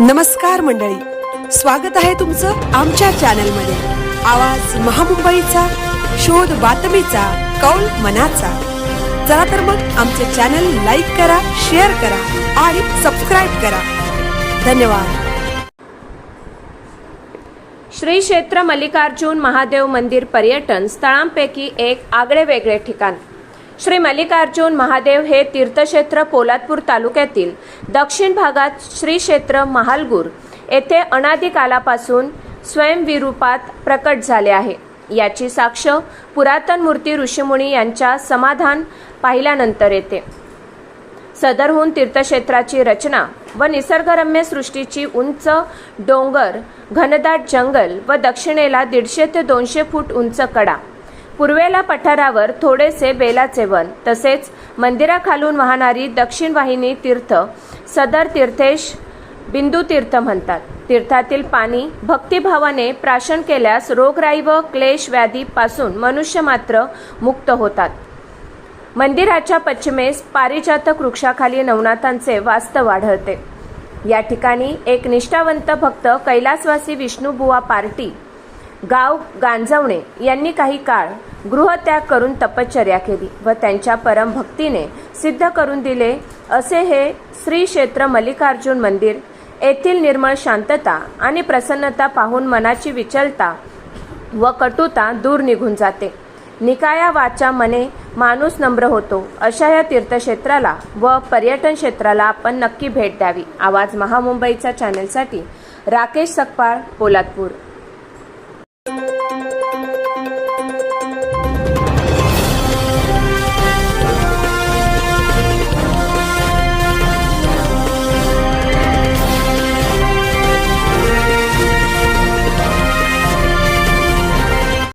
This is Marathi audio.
नमस्कार मंडळी, स्वागत आहे तुमचं आमच्या चॅनलमध्ये। आवाज महामुंबईचा, शोध बातमीचा, कौल मनाचा। चला तर मग आमचे चॅनल लाईक करा, शेअर करा आणि सबस्क्राइब करा। धन्यवाद। श्री क्षेत्र मल्लिकार्जुन महादेव मंदिर पर्यटन स्थळांपैकी एक आगळे वेगळे ठिकाण। श्री मल्लिकार्जुन महादेव हे तीर्थक्षेत्र पोलादपूर तालुक्यातील दक्षिण भागात श्री क्षेत्र महालगूर येथे अनादी कालापासून स्वयंविरूपात प्रकट झाले आहे। याची साक्ष पुरातन मूर्ती ऋषीमुनी यांच्या समाधान पाहिल्यानंतर येते। सदरहून तीर्थक्षेत्राची रचना व निसर्गरम्य सृष्टीची उंच डोंगर, घनदाट जंगल व दक्षिणेला 150 ते 200 फूट उंच कडा, पूर्वेला पठारावर थोडेसे बेलाचे वन, तसेच मंदिराखालून वाहणारी दक्षिण वाहिनी तीर्थ सदर तीर्थेश बिंदू तीर्थ म्हणतात। तीर्थातील पाणी भक्तिभावाने प्राशन केल्यास रोगराई व क्लेश व्याधी पासून मनुष्य मात्र मुक्त होतात। मंदिराच्या पश्चिमेस पारिजातक वृक्षाखाली नवनाथांचे वास्तव आढळते। या ठिकाणी एक निष्ठावंत भक्त कैलासवासी विष्णुबुवा पार्टी गाव गांजवणे यांनी काही काळ गृहत्याग करून तपश्चर्या केली व त्यांच्या परम भक्तीने सिद्ध करून दिले असे हे श्री क्षेत्र मल्लिकार्जुन मंदिर। येथील निर्मळ शांतता आणि प्रसन्नता पाहून मनाची विचलता व कटुता दूर निघून जाते। निकाया वाचा मने माणूस नम्र होतो। अशा या तीर्थक्षेत्राला व पर्यटन क्षेत्राला आपण नक्की भेट द्यावी। आवाज महामुंबईचा चॅनलसाठी राकेश सकपाळ, पोलादपूर।